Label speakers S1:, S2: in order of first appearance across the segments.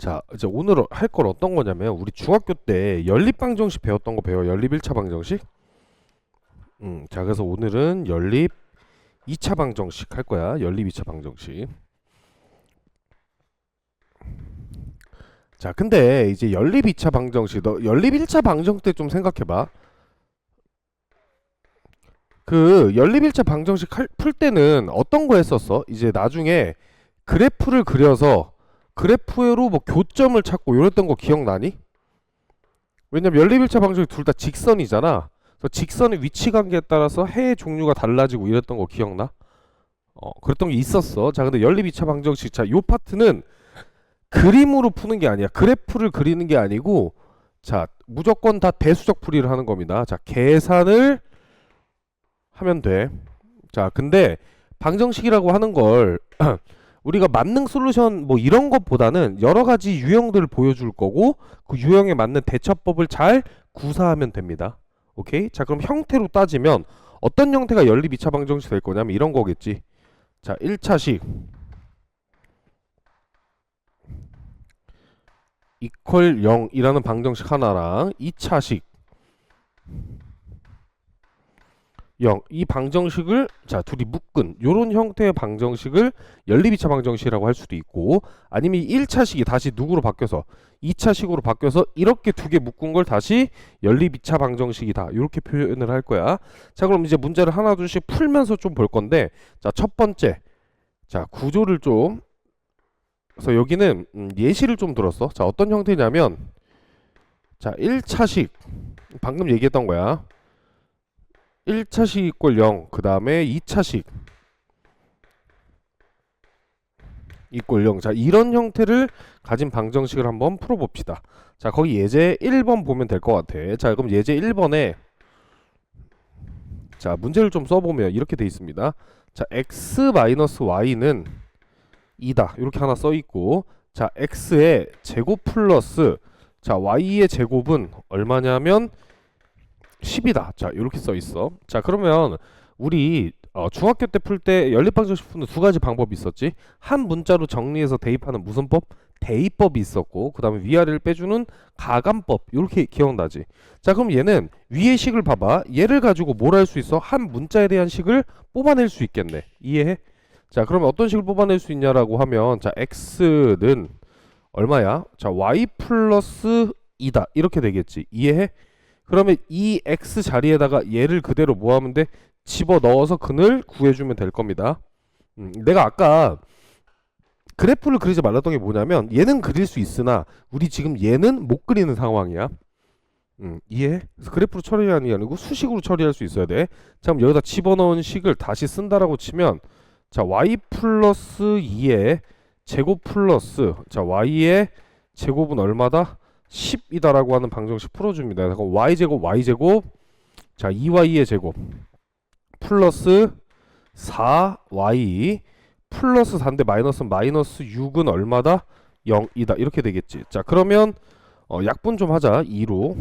S1: 자, 이제 오늘 할 건 어떤 거냐면 우리 중학교 때 연립 방정식 배웠던 거 배워. 연립 1차 방정식. 자, 그래서 오늘은 연립 2차 방정식 할 거야. 연립 2차 방정식. 자, 근데 이제 연립 2차 방정식, 너 연립 1차 방정식 때 좀 생각해 봐. 그 연립 1차 방정식 풀 때는 어떤 거 했었어? 이제 나중에 그래프를 그려서 그래프로 뭐 교점을 찾고 이랬던 거 기억나니? 왜냐면 연립 1차 방정식 둘 다 직선이잖아. 그래서 직선의 위치 관계에 따라서 해의 종류가 달라지고 이랬던 거 기억나? 그랬던 게 있었어. 자, 근데 연립 2차 방정식, 자, 요 파트는 그림으로 푸는 게 아니야. 그래프를 그리는 게 아니고, 자, 무조건 다 대수적 풀이를 하는 겁니다. 자, 계산을 하면 돼. 자, 근데 방정식이라고 하는 걸 우리가 만능 솔루션 뭐 이런 것보다는 여러 가지 유형들을 보여줄 거고, 그 유형에 맞는 대처법을 잘 구사하면 됩니다. 오케이? 자, 그럼 형태로 따지면 어떤 형태가 연립 2차 방정식 될 거냐면 이런 거겠지. 자, 1차식 이퀄 0이라는 방정식 하나랑 2차식 0, 이 방정식을 자 둘이 묶은 요런 형태의 방정식을 연립 2차 방정식이라고 할 수도 있고, 아니면 1차식이 다시 누구로 바뀌어서 2차식으로 바뀌어서 이렇게 두 개 묶은 걸 다시 연립 2차 방정식이다, 이렇게 표현을 할 거야. 자, 그럼 이제 문제를 하나 둘씩 풀면서 좀 볼 건데, 자, 첫 번째, 자, 구조를 좀, 그래서 여기는 예시를 좀 들었어. 자, 어떤 형태냐면, 자, 1차식 방금 얘기했던 거야. 1차식 이꼴 0, 그 다음에 2차식 이꼴 0. 자, 이런 형태를 가진 방정식을 한번 풀어봅시다. 자, 거기 예제 1번 보면 될 것 같아. 자, 그럼 예제 1번에 자, 문제를 좀 써보면 이렇게 돼 있습니다. 자, x-y는 2다, 이렇게 하나 써있고, 자, x의 제곱 플러스, 자, y의 제곱은 얼마냐면 10이다. 자, 이렇게 써 있어. 자, 그러면 우리 중학교 때 풀 때 연립방정식 푸는 두 가지 방법이 있었지. 한 문자로 정리해서 대입하는 무슨 법? 대입법이 있었고, 그 다음에 위아래를 빼주는 가감법, 이렇게 기억나지. 자, 그럼 얘는 위의 식을 봐봐. 얘를 가지고 뭘 할 수 있어? 한 문자에 대한 식을 뽑아낼 수 있겠네. 이해해? 자, 그러면 어떤 식을 뽑아낼 수 있냐라고 하면, 자, x는 얼마야? 자, y 플러스 2다, 이렇게 되겠지. 이해해? 그러면 이 x 자리에다가 얘를 그대로 뭐 하면 돼? 집어넣어서 근을 구해주면 될 겁니다. 내가 아까 그래프를 그리지 말랐던 게 뭐냐면, 얘는 그릴 수 있으나 우리 지금 얘는 못 그리는 상황이야. 이해해? 그래서 그래프로 처리하는 게 아니고 수식으로 처리할 수 있어야 돼. 자, 그럼 여기다 집어넣은 식을 다시 쓴다라고 치면, 자, y 플러스 2의 제곱 플러스, 자, y의 제곱은 얼마다? 10이다라고 하는 방정식 풀어줍니다. 그럼 y제곱 y제곱, 자, 2y의 제곱 플러스 4y 플러스 4인데 마이너스 마이너스 6은 얼마다? 0이다, 이렇게 되겠지. 자, 그러면 약분 좀 하자. 2로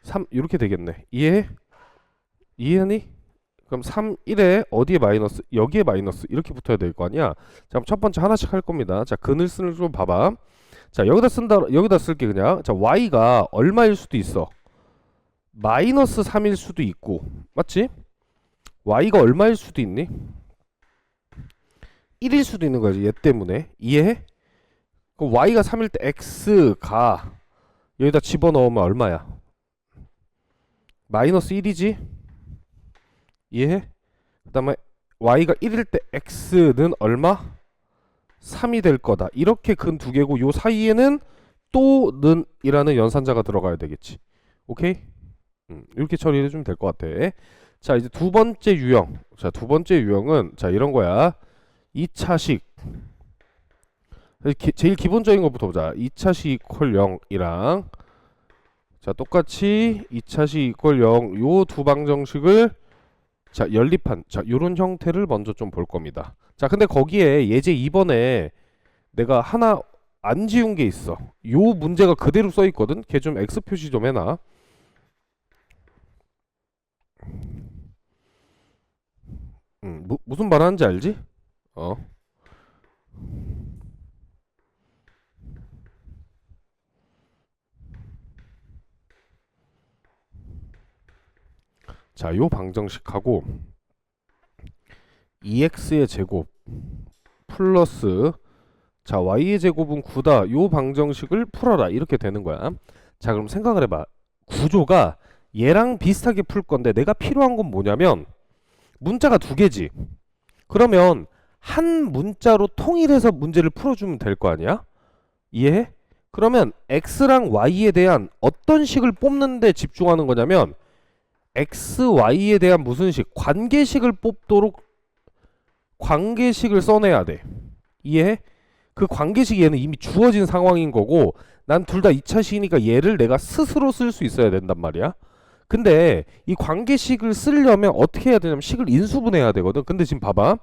S1: 3 이렇게 되겠네. 이해해? 이해하니? 그럼 3, 1에 어디에 마이너스? 여기에 마이너스, 이렇게 붙어야 될 거 아니야. 자, 그럼 첫 번째 하나씩 할 겁니다. 자, 근을 쓰는 좀 봐봐. 자, 여기다 쓸게 그냥. 자, y가 얼마일 수도 있어? 마이너스 3일 수도 있고, 맞지? y가 얼마일 수도 있니? 1일 수도 있는 거지, 얘 때문에. 이해해? 그럼 y가 3일 때 x가 여기다 집어넣으면 얼마야? 마이너스 1이지? 이해해? 그 다음에 y가 1일 때 x는 얼마? 3이 될 거다. 이렇게 근 두 개고, 요 사이에는 또 는이라는 연산자가 들어가야 되겠지. 오케이? 이렇게 처리해 주면 될 것 같아. 자, 이제 두 번째 유형. 자, 두 번째 유형은 자, 이런 거야. 2차식. 제일 기본적인 것부터 보자. 2차식 이퀄 0이랑, 자, 똑같이 2차식 이퀄 0, 요 두 방정식을 자, 연립한, 자, 요런 형태를 먼저 좀 볼 겁니다. 자, 근데 거기에 예제 2번에 내가 하나 안 지운 게 있어. 요 문제가 그대로 써 있거든. 걔 좀 X 표시 좀 해놔. 무슨 말 하는지 알지? 어. 자, 요 방정식하고 2x의 제곱 플러스 자 y의 제곱은 9다 요 방정식을 풀어라 이렇게 되는 거야. 자, 그럼 생각을 해봐. 구조가 얘랑 비슷하게 풀 건데 내가 필요한 건 뭐냐면 문자가 두 개지. 그러면 한 문자로 통일해서 문제를 풀어주면 될 거 아니야? 이해해? 그러면 x랑 y에 대한 어떤 식을 뽑는데 집중하는 거냐면 x, y에 대한 무슨 식? 관계식을 뽑도록 관계식을 써내야 돼. 이해해? 그 관계식이 얘는 이미 주어진 상황인 거고 난 둘 다 2차식이니까 얘를 내가 스스로 쓸 수 있어야 된단 말이야. 근데 이 관계식을 쓰려면 어떻게 해야 되냐면 식을 인수분해해야 되거든. 근데 지금 봐봐.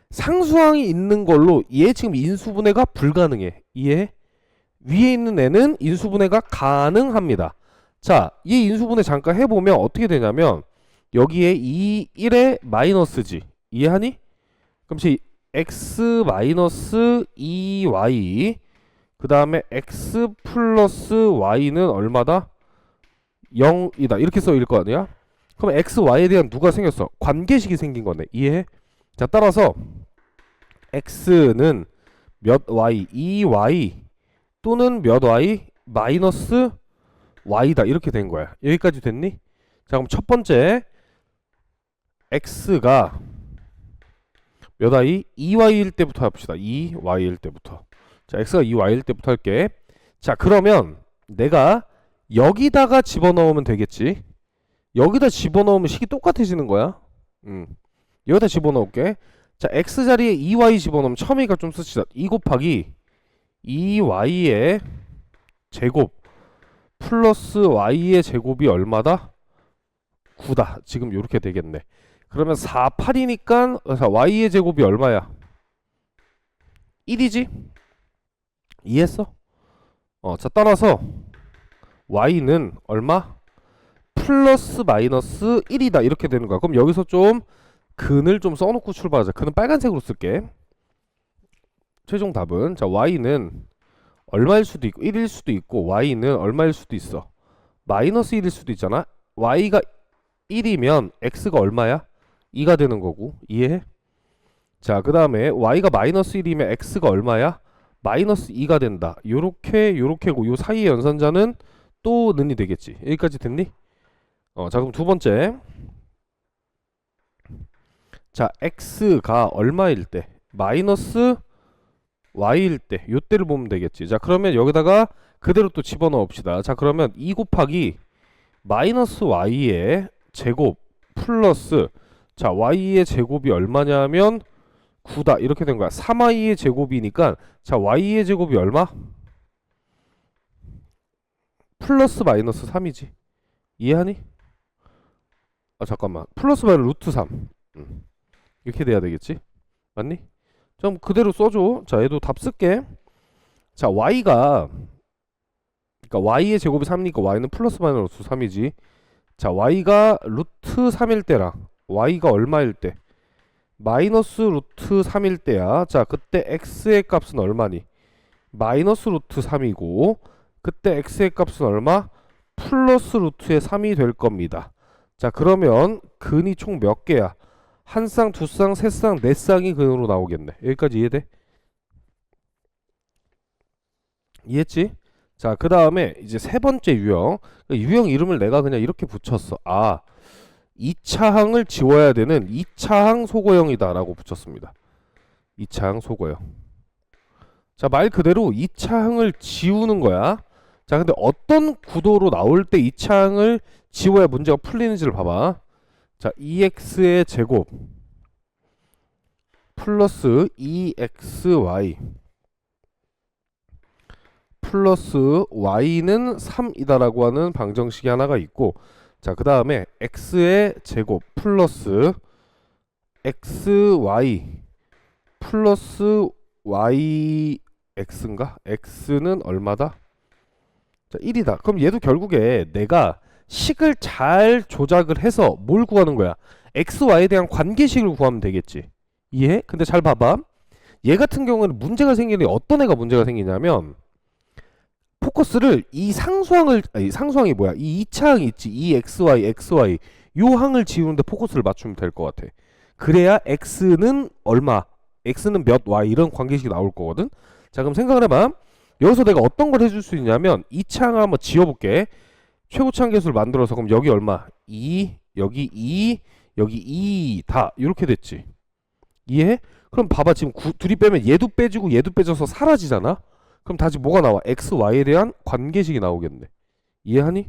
S1: 상수항이 있는 걸로 얘 지금 인수분해가 불가능해. 이해해? 위에 있는 애는 인수분해가 가능합니다. 자, 이 인수분해 잠깐 해보면 어떻게 되냐면 여기에 2, 1에 마이너스지. 이해하니? 그럼 x 마이너스 2y 그 다음에 x 플러스 y는 얼마다? 0이다. 이렇게 써일 거 아니야? 그럼 x, y에 대한 누가 생겼어? 관계식이 생긴 거네. 이해해? 자, 따라서 x는 몇 y, 2y 또는 몇 y 마이너스 y다. 이렇게 된 거야. 여기까지 됐니? 자, 그럼 첫 번째 x가 몇 y? 2y일 때부터 합시다. 2y일 때부터. 자, x가 2y일 때부터 할게. 자, 그러면 내가 여기다가 집어넣으면 되겠지. 여기다 집어넣으면 식이 똑같아지는 거야. 여기다 집어넣을게. 자, x 자리에 2y 집어넣으면 첨이가 좀 쓰시다. 2 곱하기 2y의 제곱 플러스 y의 제곱이 얼마다? 9다. 지금 이렇게 되겠네. 그러면 4, 8이니까 y의 제곱이 얼마야? 1이지? 이해했어? 자, 따라서 y는 얼마? 플러스 마이너스 1이다. 이렇게 되는 거야. 그럼 여기서 좀 근을 좀 써놓고 출발하자. 근은 빨간색으로 쓸게. 최종 답은 자 y는 얼마일 수도 있고 1일 수도 있고 y는 얼마일 수도 있어? 마이너스 1일 수도 있잖아. y가 1이면 x가 얼마야? 2가 되는 거고. 이해해? 자, 그 다음에 y가 마이너스 1이면 x가 얼마야? 마이너스 2가 된다. 요렇게고 요 사이의 연산자는 또 는이 되겠지. 여기까지 됐니? 자, 그럼 두 번째. 자, x가 얼마일 때? 마이너스 y일 때. 요때를 보면 되겠지. 자, 그러면 여기다가 그대로 또 집어넣어 봅시다. 자, 그러면 2 곱하기 마이너스 y의 제곱 플러스 자, y의 제곱이 얼마냐면 9다. 이렇게 된 거야. 3y의 제곱이니까 자, y의 제곱이 얼마? 플러스 마이너스 3이지. 이해하니? 잠깐만. 플러스 마이너스 루트 3. 이렇게 돼야 되겠지? 맞니? 좀 그대로 써줘. 자, 얘도 답 쓸게. 자, y가 그러니까 y의 제곱이 3이니까 y는 플러스 마이너스 3이지. 자, y가 루트 3일 때랑 y가 얼마일 때? 마이너스 루트 3일 때야. 자, 그때 x의 값은 얼마니? 마이너스 루트 3이고 그때 x의 값은 얼마? 플러스 루트의 3이 될 겁니다. 자, 그러면 근이 총 몇 개야? 한 쌍, 두 쌍, 세 쌍, 네 쌍이 근으로 나오겠네. 여기까지 이해돼? 이해했지? 자, 그 다음에 이제 세 번째 유형. 유형 이름을 내가 그냥 이렇게 붙였어. 2차항을 지워야 되는 2차항 소거형이다 라고 붙였습니다. 2차항 소거형. 자, 말 그대로 2차항을 지우는 거야. 자, 근데 어떤 구도로 나올 때 2차항을 지워야 문제가 풀리는지를 봐봐. 자, 2x의 제곱 플러스 2xy 플러스 y는 3이다라고 하는 방정식이 하나가 있고, 자, 그 다음에 x의 제곱 플러스 xy 플러스 yx인가? x는 얼마다? 자, 1이다. 그럼 얘도 결국에 내가 식을 잘 조작을 해서 뭘 구하는 거야? xy에 대한 관계식을 구하면 되겠지. 이해? 근데 잘 봐봐. 얘 같은 경우는 문제가 생기는 어떤 애가 문제가 생기냐면 포커스를 이 상수항이 뭐야? 이 2차항이 있지. 이 xy, xy 요 항을 지우는데 포커스를 맞추면 될 것 같아. 그래야 x는 얼마, x는 몇 y 이런 관계식이 나올 거거든. 자, 그럼 생각을 해봐. 여기서 내가 어떤 걸 해줄 수 있냐면 이 창을 한번 지워볼게. 최고치 계수를 만들어서 그럼 여기 얼마? 2, 여기 2, 여기 2 다 이렇게 됐지. 이해해? 그럼 봐봐, 지금 둘이 빼면 얘도 빼지고 얘도 빼져서 사라지잖아. 그럼 다시 뭐가 나와? x, y에 대한 관계식이 나오겠네. 이해하니?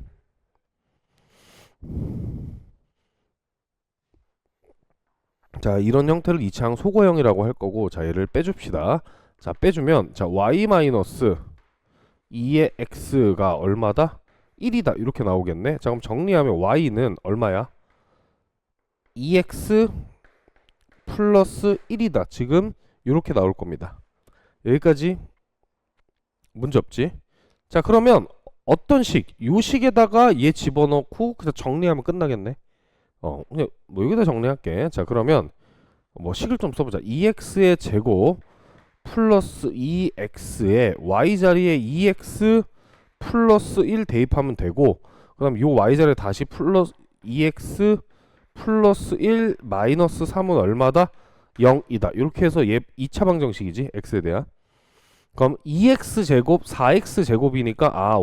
S1: 자, 이런 형태를 이 창 소거형이라고 할 거고, 자, 얘를 빼줍시다. 자, 빼주면 자 y 마이너스 2의 x가 얼마다? 1이다 이렇게 나오겠네. 자, 그럼 정리하면 y는 얼마야? 2x 플러스 1이다. 지금 이렇게 나올 겁니다. 여기까지 문제 없지? 자, 그러면 어떤 식? 요 식에다가 얘 집어넣고 그냥 정리하면 끝나겠네. 그냥 뭐 여기다 정리할게. 자, 그러면 뭐 식을 좀 써보자. 2x의 제곱 플러스 2x에 y 자리에 2x 플러스 1 대입하면 되고, 그 다음 요 y 자리에 다시 플러스 2x 플러스 1 마이너스 3은 얼마다? 0이다. 이렇게 해서 얘 2차 방정식이지, x에 대한. 그럼 2x 제곱 4x 제곱이니까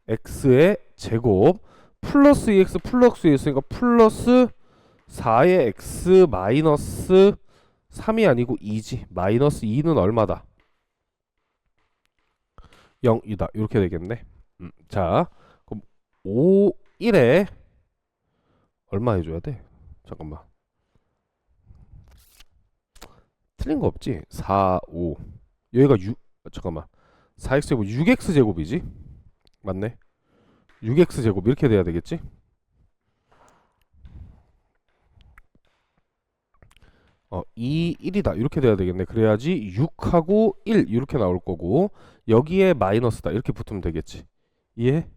S1: 5x의 제곱 플러스 2x 플러스 2x니까 플러스 4의 x 마이너스 3이 아니고 2지. 마이너스 2는 얼마다? 0이다. 이렇게 되겠네. 자, 그럼 5, 1에 얼마 해줘야 돼? 잠깐만. 틀린 거 없지? 4, 5. 여기가 6, 잠깐만. 4x 제곱 6x 제곱이지? 맞네. 6x 제곱 이렇게 돼야 되겠지? 어, 2, 1이다. 이렇게 돼야 되겠네. 그래야지 6하고 1 이렇게 나올 거고, 여기에 마이너스다. 이렇게 붙으면 되겠지. 이해?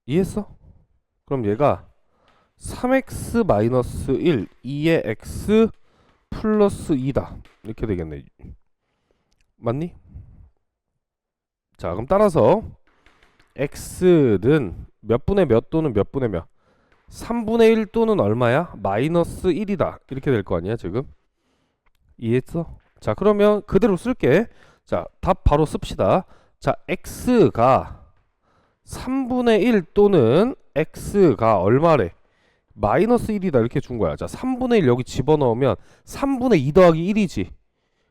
S1: 이해했어? 그럼 얘가 3x 마이너스 1, 2의 x 플러스 2다. 이렇게 되겠네. 맞니? 자, 그럼 따라서 x는 몇 분의 몇 또는 몇 분의 몇? 3분의 1 또는 얼마야? 마이너스 1이다. 이렇게 될 거 아니야, 지금? 이해했어? 자, 그러면 그대로 쓸게. 자, 답 바로 씁시다. 자, x가 3분의 1 또는 x가 얼마래? 마이너스 1이다. 이렇게 준 거야. 자, 3분의 1 여기 집어넣으면 3분의 2 더하기 1이지.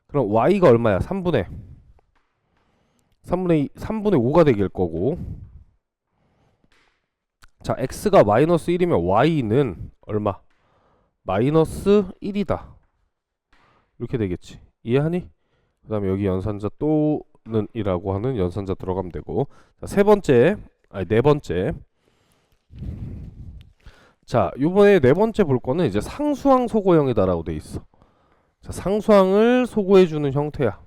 S1: 그럼 y가 얼마야? 3분의 5가 되길 거고. 자, x가 마이너스 1이면 y는 얼마? 마이너스 1이다. 이렇게 되겠지. 이해하니? 그 다음에 여기 연산자 또는 이라고 하는 연산자 들어가면 되고. 자, 네 번째. 자, 요번에 네 번째 볼 거는 이제 상수항 소거형이다라고 돼 있어. 자, 상수항을 소거해주는 형태야.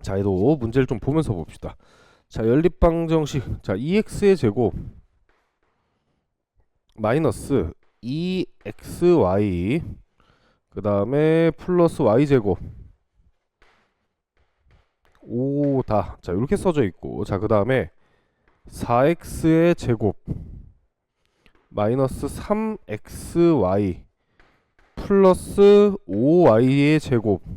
S1: 자, 얘도 문제를 좀 보면서 봅시다. 자, 연립방정식. 자, 2x의 제곱 마이너스 2xy 그 다음에 플러스 y제곱 5다. 자, 이렇게 써져 있고, 자, 그 다음에 4x의 제곱 마이너스 3xy 플러스 5y의 제곱은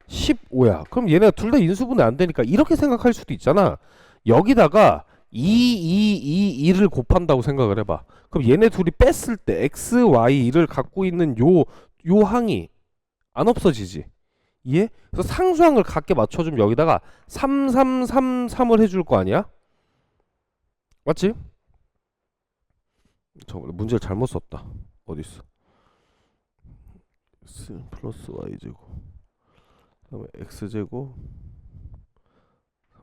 S1: 15야. 그럼 얘네가 둘 다 인수분해 안 되니까 이렇게 생각할 수도 있잖아. 여기다가 2를 곱한다고 생각을 해봐. 그럼 얘네 둘이 뺐을 때 x, y를 갖고 있는 요 항이 안 없어지지. 이해? 그래서 상수항을 같게 맞춰주면 여기다가 3, 3, 3, 3을 해줄 거 아니야? 맞지? 저 문제를 잘못 썼다. 어딨어? x 플러스 y제곱 그 다음에 x제곱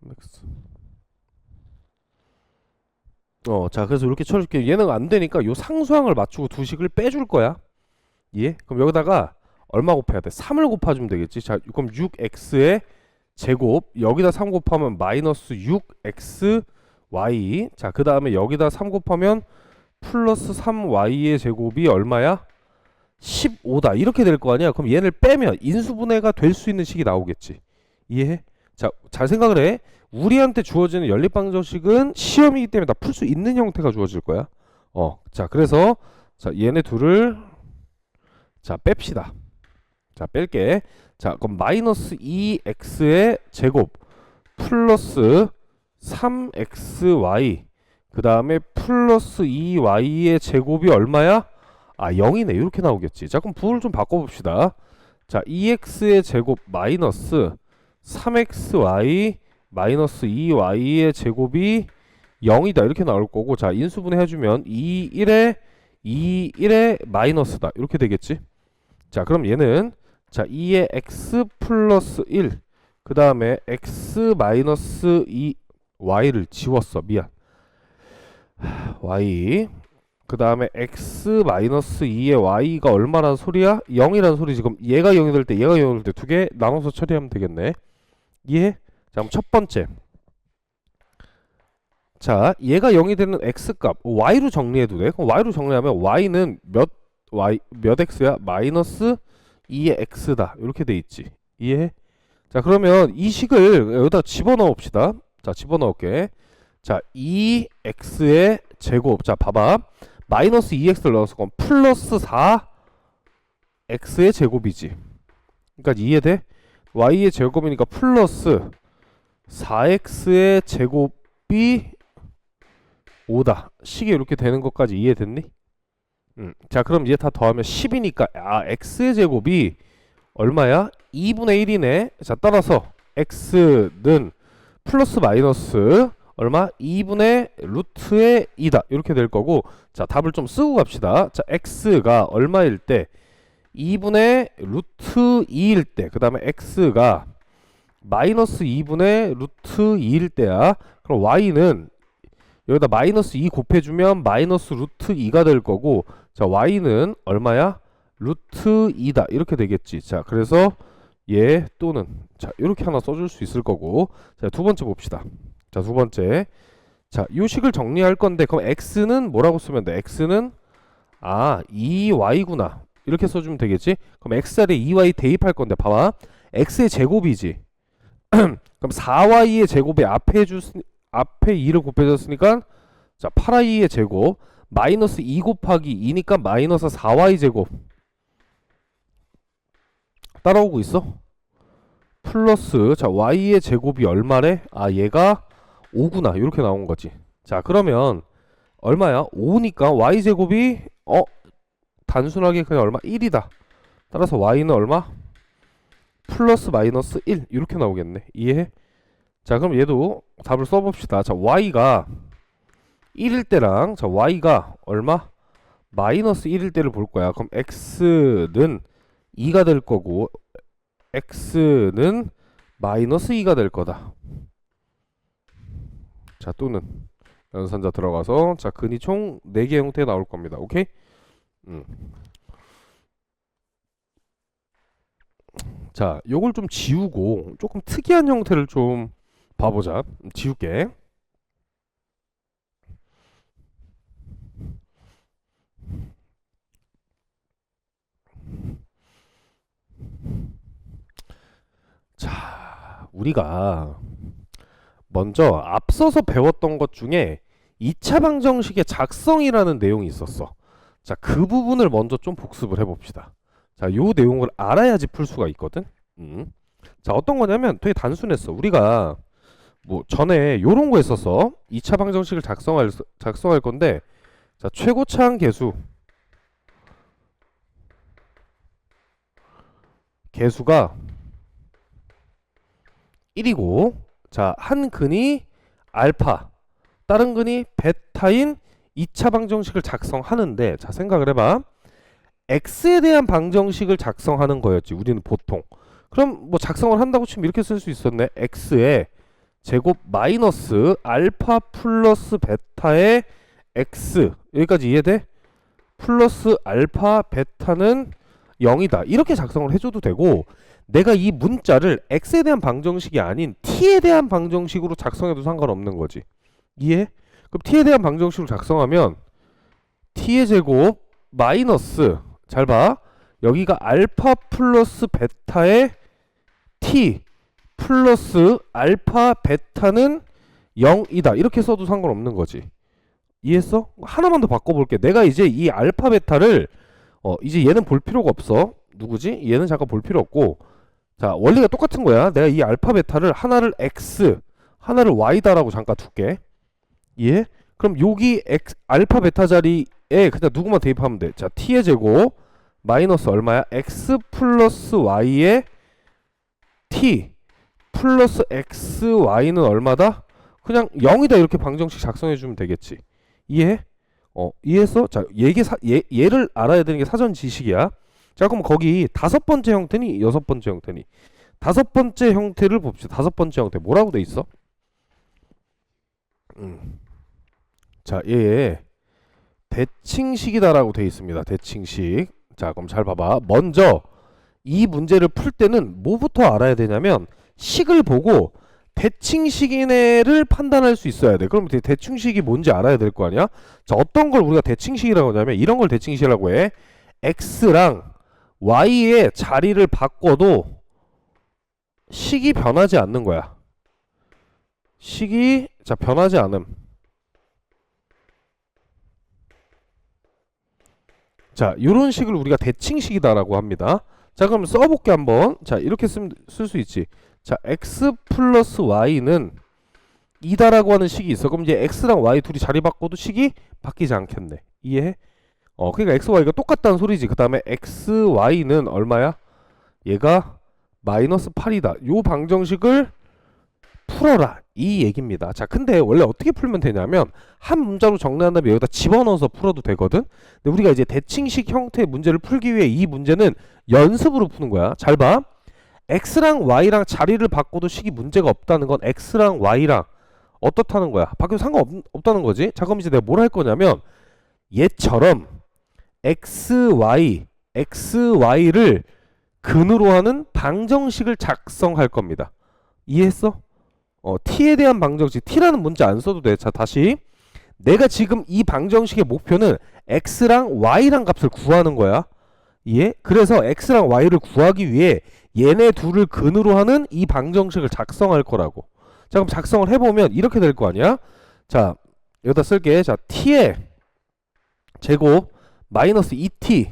S1: 3x 자, 그래서 이렇게 쳐줄게. 얘는 안 되니까 요 상수항을 맞추고 두 식을 빼줄 거야. 예? 그럼 여기다가 얼마 곱해야 돼? 3을 곱해주면 되겠지. 자, 그럼 6x의 제곱 여기다 3 곱하면 마이너스 6xy. 자, 그 다음에 여기다 3 곱하면 플러스 3y의 제곱이 얼마야? 15다 이렇게 될 거 아니야. 그럼 얘를 빼면 인수분해가 될 수 있는 식이 나오겠지. 이해해? 자, 잘 생각을 해. 우리한테 주어지는 연립방정식은 시험이기 때문에 다 풀 수 있는 형태가 주어질 거야. 자, 그래서 자, 얘네 둘을 자, 뺍시다. 자, 뺄게. 자, 그럼 마이너스 2x의 제곱 플러스 3xy 그 다음에 플러스 2y의 제곱이 얼마야? 아, 0이네. 이렇게 나오겠지. 자, 그럼 부호를 좀 바꿔봅시다. 자, 2x의 제곱 마이너스 3xy 마이너스 2y의 제곱이 0이다. 이렇게 나올 거고, 자, 인수분해 해주면 2, 1에 2, 1에 마이너스다. 이렇게 되겠지. 자, 그럼 얘는 자, 2의 x 플러스 1, 그 다음에 x 마이너스 2, y를 지웠어. 미안. y 그 다음에 x 마이너스 2의 y가 얼마란 소리야? 0이란 소리지. 그럼 얘가 0이 될 때 얘가 0이 될 때 두 개 나눠서 처리하면 되겠네. 이해? 자, 그럼 첫 번째. 자, 얘가 0이 되는 x값 y로 정리해도 돼. 그럼 y로 정리하면 y는 몇 x야? 마이너스 2의 x다. 이렇게 돼 있지. 이해해? 자, 그러면 이 식을 여기다 집어넣읍시다. 자, 집어넣을게. 자, 2x의 제곱. 자, 봐봐. 마이너스 2x를 넣었어. 그럼 플러스 4x의 제곱이지. 그러니까 이해돼? y의 제곱이니까 플러스 4x의 제곱이 5다. 식이 이렇게 되는 것까지 이해됐니? 자, 그럼 이제 다 더하면 10이니까 x의 제곱이 얼마야? 2분의 1이네. 자, 따라서 x는 플러스 마이너스 얼마? 2분의 루트의 2다. 이렇게 될 거고, 자, 답을 좀 쓰고 갑시다. 자, x가 얼마일 때? 2분의 루트 2일 때, 그 다음에 x가 마이너스 2분의 루트 2일 때야. 그럼 y는 여기다 마이너스 2 곱해주면 마이너스 루트 2가 될 거고, 자, y는 얼마야? 루트 2다. 이렇게 되겠지. 자, 그래서 얘 또는 자, 이렇게 하나 써줄 수 있을 거고, 자, 두 번째 봅시다. 자, 두 번째. 자, 요 식을 정리할 건데, 그럼 x는 뭐라고 쓰면 돼? x는 2y구나. 이렇게 써주면 되겠지? 그럼 x 자리에 2y 대입할 건데, 봐봐. x의 제곱이지. 그럼 4y의 제곱에 앞에 2를 곱해줬으니까, 자, 8y의 제곱 마이너스 2 곱하기 2니까 마이너스 4y 제곱 따라오고 있어? 플러스 자, y의 제곱이 얼마래? 얘가 5구나. 이렇게 나온 거지. 자, 그러면 얼마야? 5니까 y 제곱이 단순하게 그냥 얼마? 1이다. 따라서 y는 얼마? 플러스 마이너스 1 이렇게 나오겠네. 이해해? 자, 그럼 얘도 답을 써봅시다. 자, y가 1일 때랑 자, y가 얼마? 마이너스 1일 때를 볼 거야. 그럼 x는 2가 될 거고 x는 마이너스 2가 될 거다. 자, 또는 연산자 들어가서 자, 근이 총 4개 형태 나올 겁니다. 오케이? 자, 요걸 좀 지우고 조금 특이한 형태를 좀 봐보자. 지울게. 자, 우리가 먼저 앞서서 배웠던 것 중에 2차 방정식의 작성이라는 내용이 있었어. 자, 그 부분을 먼저 좀 복습을 해봅시다. 자, 요 내용을 알아야지 풀 수가 있거든. 자, 어떤 거냐면 되게 단순했어. 우리가 뭐 전에 요런 거 했었어. 2차 방정식을 작성할 건데, 자, 최고차항 개수가 1이고, 자, 한 근이 알파, 다른 근이 베타인 2차 방정식을 작성하는데, 자, 생각을 해봐. x에 대한 방정식을 작성하는 거였지, 우리는 보통. 그럼 뭐 작성을 한다고 치면 이렇게 쓸 수 있었네. x의 제곱 마이너스 알파 플러스 베타의 x, 여기까지 이해돼? 플러스 알파 베타는 0이다. 이렇게 작성을 해줘도 되고, 내가 이 문자를 x에 대한 방정식이 아닌 t에 대한 방정식으로 작성해도 상관없는 거지. 이해? 그럼 t에 대한 방정식으로 작성하면 t의 제곱 마이너스, 잘 봐, 여기가 알파 플러스 베타의 t 플러스 알파 베타는 0이다. 이렇게 써도 상관없는 거지. 이해했어? 하나만 더 바꿔볼게. 내가 이제 이 알파 베타를 이제 얘는 볼 필요가 없어. 누구지? 얘는 잠깐 볼 필요 없고, 자 원리가 똑같은 거야. 내가 이 알파 베타를 하나를 x 하나를 y다라고 잠깐 둘게. 이해? 그럼 여기 알파 베타 자리에 그냥 누구만 대입하면 돼. 자 t의 제곱 마이너스 얼마야? x 플러스 y의 t 플러스 xy는 얼마다? 그냥 0이다. 이렇게 방정식 작성해주면 되겠지. 이해해? 이해했어? 자, 얘를 알아야 되는 게 사전 지식이야. 자, 그럼 거기 5번째 형태니 6번째 형태니? 5번째 형태를 봅시다. 5번째 형태 뭐라고 돼 있어? 자, 얘 대칭식이다라고 돼 있습니다. 대칭식. 자, 그럼 잘 봐봐. 먼저 이 문제를 풀 때는 뭐부터 알아야 되냐면 식을 보고 대칭식이네를 판단할 수 있어야 돼. 그럼 대칭식이 뭔지 알아야 될 거 아니야? 자, 어떤 걸 우리가 대칭식이라고 하냐면 이런 걸 대칭식이라고 해. x랑 y의 자리를 바꿔도 식이 변하지 않는 거야. 식이 변하지 않음. 자, 요런 식을 우리가 대칭식이다라고 합니다. 자, 그럼 써볼게 한번. 자, 이렇게 쓸 수 있지. 자, x 플러스 y는 2다라고 하는 식이 있어. 그럼 이제 x랑 y 둘이 자리 바꿔도 식이 바뀌지 않겠네. 이해해? 그러니까 x, y가 똑같다는 소리지. 그 다음에 x, y는 얼마야? 얘가 마이너스 8이다. 요 방정식을 풀어라. 이 얘기입니다. 자, 근데 원래 어떻게 풀면 되냐면 한 문자로 정리한 다음에 여기다 집어넣어서 풀어도 되거든. 근데 우리가 이제 대칭식 형태의 문제를 풀기 위해 이 문제는 연습으로 푸는 거야. 잘 봐. x랑 y랑 자리를 바꿔도 식이 문제가 없다는 건 x랑 y랑 어떻다는 거야? 바뀌어도 상관없다는 거지. 자, 그럼 이제 내가 뭘 할 거냐면 얘처럼 xy를 근으로 하는 방정식을 작성할 겁니다. 이해했어? t에 대한 방정식, t라는 문제 안 써도 돼. 자, 다시 내가 지금 이 방정식의 목표는 x랑 y랑 값을 구하는 거야. 이해? 그래서 x랑 y를 구하기 위해 얘네 둘을 근으로 하는 이 방정식을 작성할 거라고. 자, 그럼 작성을 해보면 이렇게 될 거 아니야? 자, 여기다 쓸게. 자, t의 제곱 마이너스 2t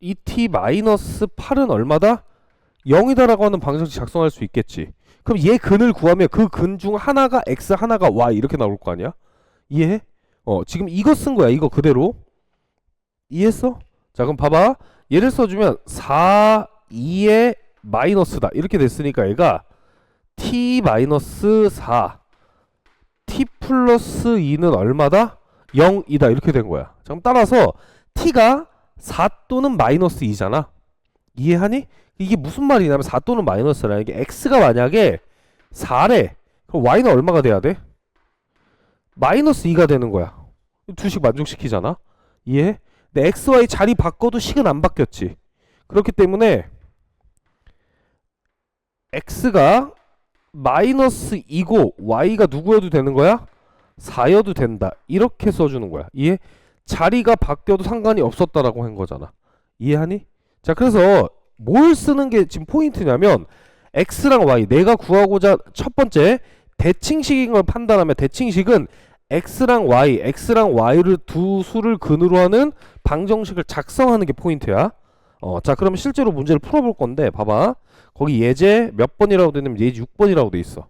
S1: 2t 마이너스 8은 얼마다? 0이다라고 하는 방정식 작성할 수 있겠지. 그럼 얘 근을 구하면 그 근 중 하나가 x, 하나가 y 이렇게 나올 거 아니야? 이해해? 지금 이거 쓴 거야. 이거 그대로. 이해했어? 자, 그럼 봐봐. 얘를 써주면 4, 2의 마이너스다. 이렇게 됐으니까 얘가 t 마이너스 4 t 플러스 2는 얼마다? 0이다. 이렇게 된 거야. 자, 그럼 따라서 t가 4 또는 마이너스 2잖아. 이해하니? 이게 무슨 말이냐면 4 또는 마이너스라는 게 x가 만약에 4래. 그럼 y는 얼마가 돼야 돼? 마이너스 2가 되는 거야. 두식 만족시키잖아. 이해해? 근데 x, y 자리 바꿔도 식은 안 바뀌었지. 그렇기 때문에 x가 마이너스 2고 y가 누구여도 되는 거야? 4여도 된다. 이렇게 써주는 거야. 이해? 자리가 바뀌어도 상관이 없었다라고 한 거잖아. 이해하니? 자, 그래서 뭘 쓰는 게 지금 포인트냐면 x랑 y, 내가 구하고자 첫 번째 대칭식인 걸 판단하면 대칭식은 x랑 y를 두 수를 근으로 하는 방정식을 작성하는 게 포인트야. 자, 그럼 실제로 문제를 풀어볼 건데 봐봐. 거기 예제 몇 번이라고 되냐면 예제 6번이라고 돼 있어.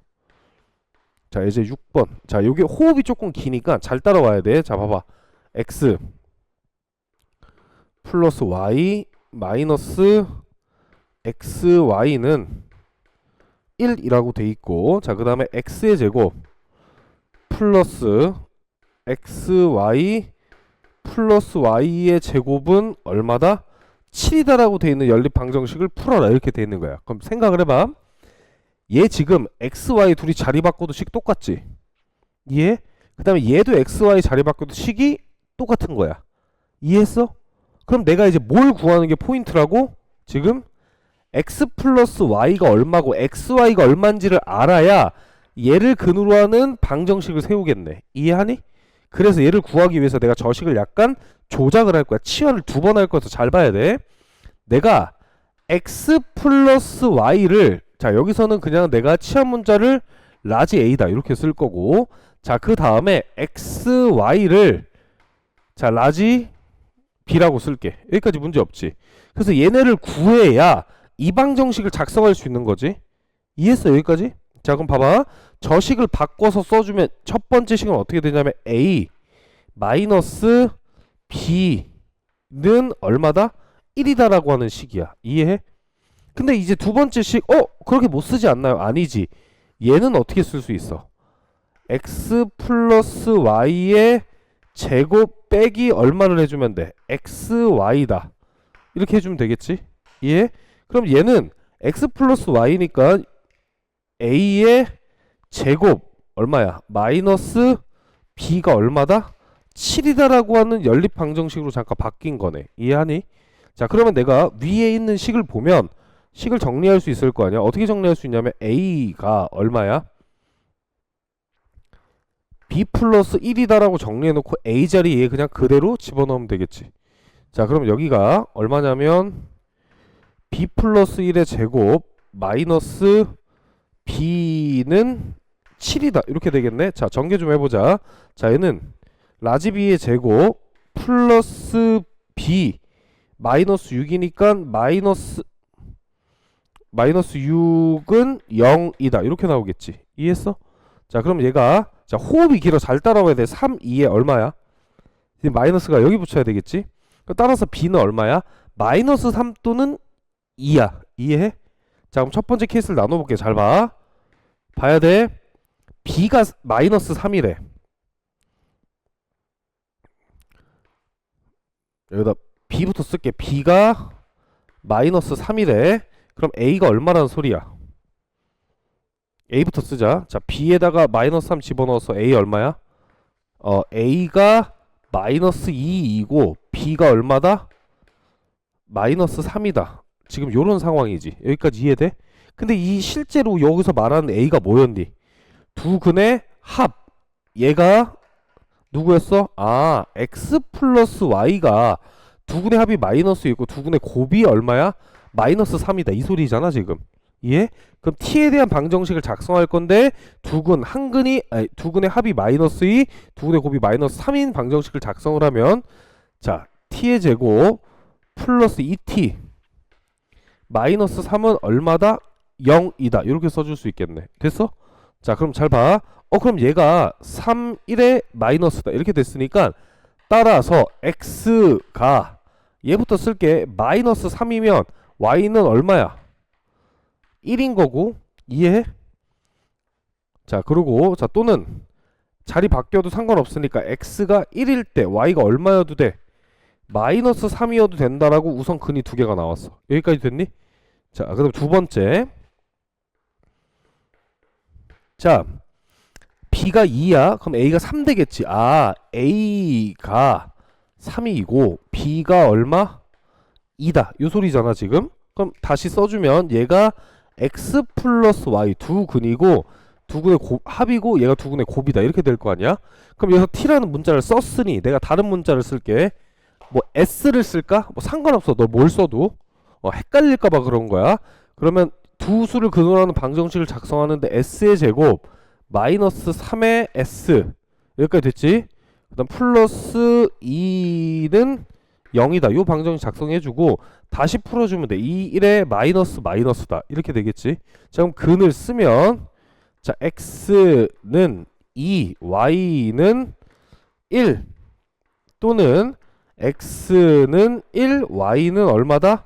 S1: 자, 예제 6번. 자, 여기 호흡이 조금 기니까 잘 따라와야 돼. 자, 봐봐. x 플러스 y 마이너스 xy는 1이라고 돼 있고, 자, 그 다음에 x의 제곱 플러스 xy 플러스 y의 제곱은 얼마다? 7이다라고 돼 있는 연립 방정식을 풀어라. 이렇게 돼 있는 거야. 그럼 생각을 해봐. 얘 지금 xy 둘이 자리 바꿔도 식 똑같지? 이해? 그 다음에 얘도 xy 자리 바꿔도 식이 똑같은 거야. 이해했어? 그럼 내가 이제 뭘 구하는 게 포인트라고? 지금 x 플러스 y가 얼마고 xy가 얼마인지를 알아야 얘를 근으로 하는 방정식을 세우겠네. 이해하니? 그래서 얘를 구하기 위해서 내가 저식을 약간 조작을 할 거야. 치환을 2번 할 거여서 잘 봐야 돼. 내가 x 플러스 y를, 자 여기서는 그냥 내가 치환 문자를 라지 a다 이렇게 쓸 거고, 자 그 다음에 x y를 자 라지 b라고 쓸게. 여기까지 문제 없지. 그래서 얘네를 구해야 이 방정식을 작성할 수 있는 거지. 이해했어 여기까지? 자 그럼 봐봐. 저식을 바꿔서 써주면 첫 번째 식은 어떻게 되냐면 a 마이너스 b는 얼마다? 1이다 라고 하는 식이야. 이해해? 근데 이제 두 번째 식 그렇게 못 쓰지 않나요? 아니지. 얘는 어떻게 쓸 수 있어? x 플러스 y의 제곱 빼기 얼마를 해주면 돼? xy다 이렇게 해주면 되겠지? 이해? 그럼 얘는 x 플러스 y니까 a의 제곱 얼마야? 마이너스 b가 얼마다? 7이다 라고 하는 연립 방정식으로 잠깐 바뀐 거네. 이해하니? 자 그러면 내가 위에 있는 식을 보면 식을 정리할 수 있을 거 아니야. 어떻게 정리할 수 있냐면 a가 얼마야? b 플러스 1이다 라고 정리해놓고 a 자리에 그냥 그대로 집어넣으면 되겠지. 자 그럼 여기가 얼마냐면 b 플러스 1의 제곱 마이너스 b는 7이다 이렇게 되겠네. 자 전개 좀 해보자. 자 얘는 라지 b의 제곱 플러스 b 마이너스 6이니까 마이너스 6은 0이다 이렇게 나오겠지. 이해했어? 자 그럼 얘가 자 호흡이 길어 잘 따라와야 돼. 3, 2에 얼마야? 이제 마이너스가 여기 붙여야 되겠지. 따라서 b는 얼마야? 마이너스 3 또는 2야. 이해해? 자 그럼 첫 번째 케이스를 나눠볼게. 잘 봐. 봐야 돼. b가 마이너스 3이래. 여기다 b부터 쓸게. b가 마이너스 3이래. 그럼 a가 얼마라는 소리야? a부터 쓰자. 자 b에다가 마이너스 3 집어넣어서 a 얼마야? a가 마이너스 2이고 b가 얼마다? 마이너스 3이다. 지금 요런 상황이지. 여기까지 이해돼? 근데 이 실제로 여기서 말하는 a가 뭐였니? 두 근의 합. 얘가 누구였어? 아 x 플러스 y가 두 근의 합이 마이너스 있고 두 근의 곱이 얼마야? 마이너스 3이다 이 소리잖아 지금. 이해? 그럼 t에 대한 방정식을 작성할 건데 두 근의 합이 마이너스 2, 두 근의 곱이 마이너스 3인 방정식을 작성을 하면 자 t의 제곱 플러스 2t 마이너스 3은 얼마다? 0이다 이렇게 써줄 수 있겠네. 됐어? 자 그럼 잘 봐. 그럼 얘가 3, 1의 마이너스다 이렇게 됐으니까 따라서 x가 얘부터 쓸게. 마이너스 3이면 y는 얼마야? 1인 거고. 이해해? 자 그리고 자 또는 자리 바뀌어도 상관없으니까 x가 1일 때 y가 얼마여도 돼? 마이너스 3이어도 된다라고 우선 근이 두 개가 나왔어. 여기까지 됐니? 자 그럼 두 번째. 자 b가 2야. 그럼 a가 3 되겠지. 아 a가 3이고 b가 얼마? 2다 요 소리잖아 지금. 그럼 다시 써주면 얘가 x 플러스 y 두 근이고 두 근의 합이고 얘가 두 근의 곱이다 이렇게 될 거 아니야. 그럼 여기서 t라는 문자를 썼으니 내가 다른 문자를 쓸게. 뭐 s를 쓸까? 뭐 상관없어. 너 뭘 써도 헷갈릴까봐 그런 거야. 그러면 두 수를 근원으로 하는 방정식을 작성하는데 s의 제곱 마이너스 3의 s 여기까지 됐지? 그 다음 플러스 2는 0이다 요 방정식 작성해주고 다시 풀어주면 돼. 2, 1의 마이너스 마이너스다 이렇게 되겠지. 자 그럼 근을 쓰면 자 x는 2 y는 1 또는 x는 1 y는 얼마다?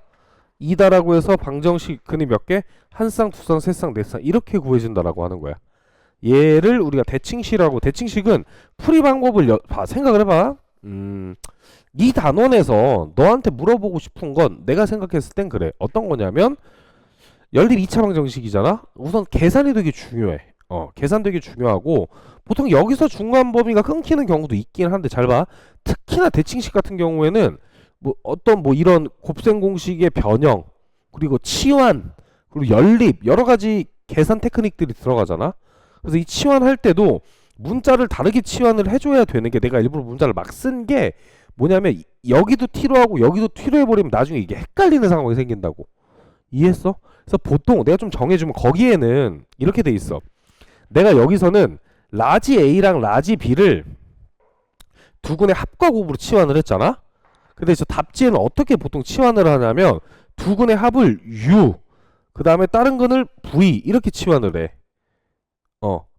S1: 2다라고 해서 방정식 근이 몇 개? 한 쌍, 두 쌍, 세 쌍, 네 쌍 이렇게 구해준다라고 하는 거야. 얘를 우리가 대칭식이라고. 대칭식은 풀이 방법을 생각을 해봐. 이 단원에서 너한테 물어보고 싶은 건 내가 생각했을 땐 그래. 어떤 거냐면 연립 2차 방정식이잖아. 우선 계산이 되게 중요해. 계산 되게 중요하고 보통 여기서 중간 범위가 끊기는 경우도 있긴 한데 잘 봐. 특히나 대칭식 같은 경우에는 뭐 어떤 뭐 이런 곱셈 공식의 변형 그리고 치환 그리고 연립 여러 가지 계산 테크닉들이 들어가잖아. 그래서 이 치환할 때도 문자를 다르게 치환을 해줘야 되는 게, 내가 일부러 문자를 막 쓴 게 뭐냐면 여기도 t로 하고 여기도 t로 해버리면 나중에 이게 헷갈리는 상황이 생긴다고. 이해했어? 그래서 보통 내가 좀 정해주면 거기에는 이렇게 돼 있어. 내가 여기서는 라지 A랑 라지 B를 두 군의 합과 곱으로 치환을 했잖아. 근데 저 답지에는 어떻게 보통 치환을 하냐면 두 군의 합을 U, 그 다음에 다른 거를 V 이렇게 치환을 해.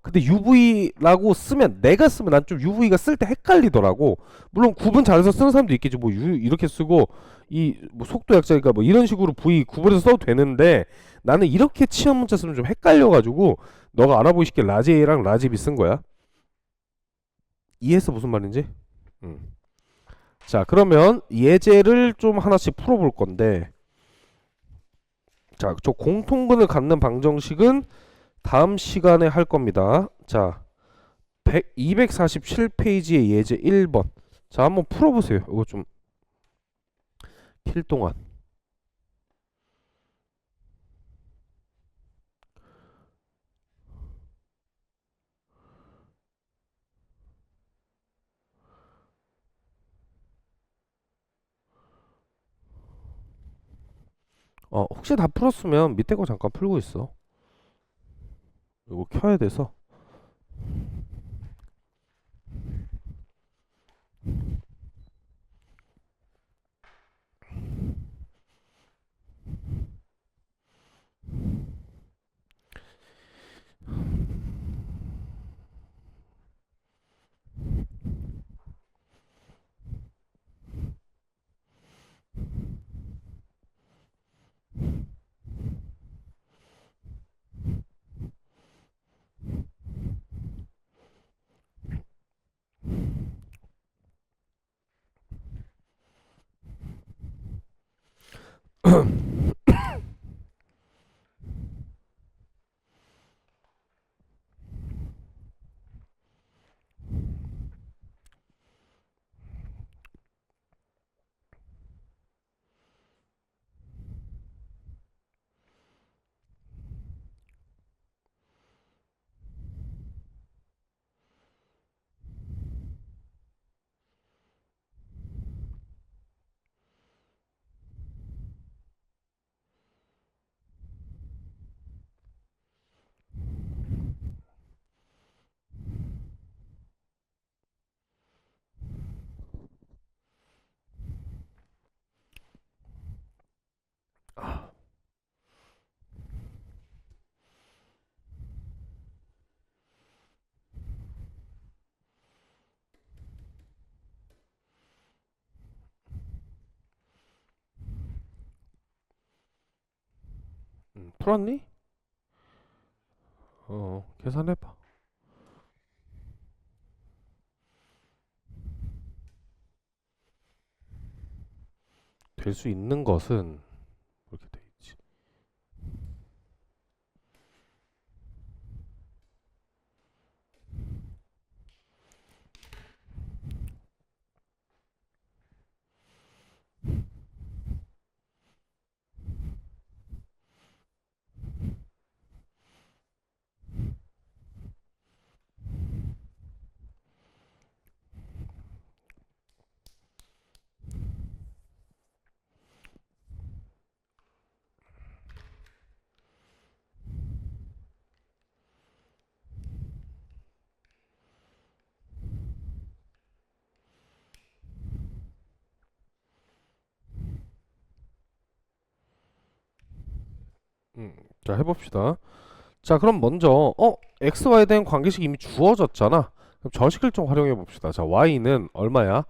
S1: 근데 UV라고 쓰면, 내가 쓰면 난 좀 UV가 쓸 때 헷갈리더라고. 물론 구분 잘해서 쓰는 사람도 있겠지. 뭐 U 이렇게 쓰고 이 뭐 속도 약자니까 뭐 이런 식으로 V 구분해서 써도 되는데, 나는 이렇게 치환 문자 쓰면 좀 헷갈려가지고 너가 알아보기 쉽게 라지 A랑 라지 B 쓴 거야. 이해했어 무슨 말인지? 자, 그러면 예제를 좀 하나씩 풀어볼 건데, 자, 저 공통근을 갖는 방정식은 다음 시간에 할 겁니다. 자, 247페이지의 예제 1번. 자, 한번 풀어보세요. 이거 좀 킬 동안. 혹시 다 풀었으면 밑에 거 잠깐 풀고 있어. 이거 켜야 돼서. 풀었니? 계산해봐. 될 수 있는 것은 이렇게 돼 있지. 자, 해봅시다. 자, 그럼 먼저 xy에 대한 관계식이 이미 주어졌잖아. 그럼 저식을 좀 활용해 봅시다. 자, y는 얼마야?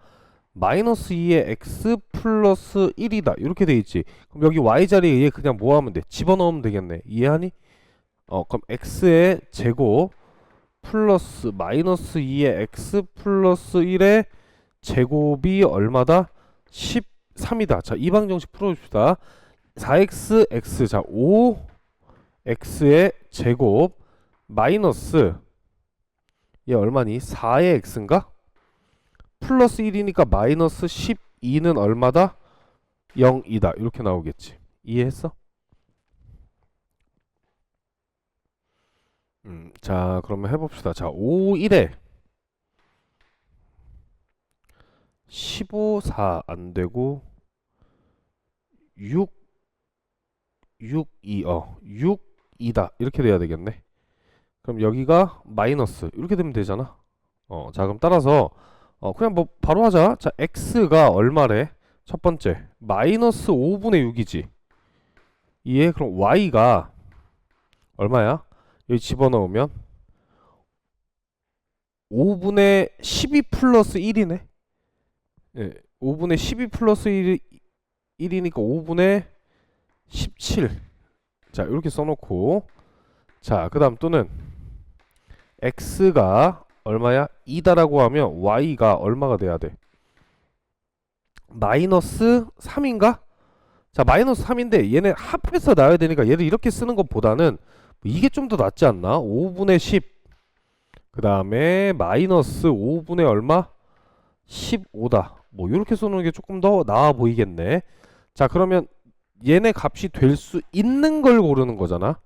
S1: 마이너스 2의 x 플러스 1이다 이렇게 돼 있지. 그럼 여기 y 자리에 얘 그냥 뭐 하면 돼? 집어넣으면 되겠네. 이해하니? 그럼 x의 제곱 플러스 마이너스 2의 x 플러스 1의 제곱이 얼마다? 13이다. 자, 이 방정식 풀어줍시다. 4x x, 자 5x의 제곱 마이너스 얘 얼마니? 4의 x인가? 플러스 1이니까 마이너스 12는 얼마다? 0이다 이렇게 나오겠지. 이해했어? 자, 그러면 해봅시다. 자, 5, 1에 15, 4 안되고 6, 6, 2 6, 2다 이렇게 돼야 되겠네. 그럼 여기가 마이너스 이렇게 되면 되잖아. 자 그럼 따라서 그냥 뭐 바로 하자. 자 x가 얼마래? 첫 번째 마이너스 5분의 6이지. 이에 그럼 y가 얼마야? 여기 집어넣으면 5분의 12 플러스 1이네. 예, 5분의 12 플러스 1이니까 5분의 17. 자 이렇게 써놓고 자 그 다음 또는 x가 얼마야? 2다라고 하면 y가 얼마가 돼야 돼? 마이너스 3인가? 자 마이너스 3인데 얘네 합해서 나와야 되니까 얘를 이렇게 쓰는 것보다는 이게 좀 더 낫지 않나? 5분의 10 그 다음에 마이너스 5분의 얼마? 15다 뭐 이렇게 써놓는 게 조금 더 나아 보이겠네. 자 그러면 얘네 값이 될 수 있는 걸 고르는 거잖아.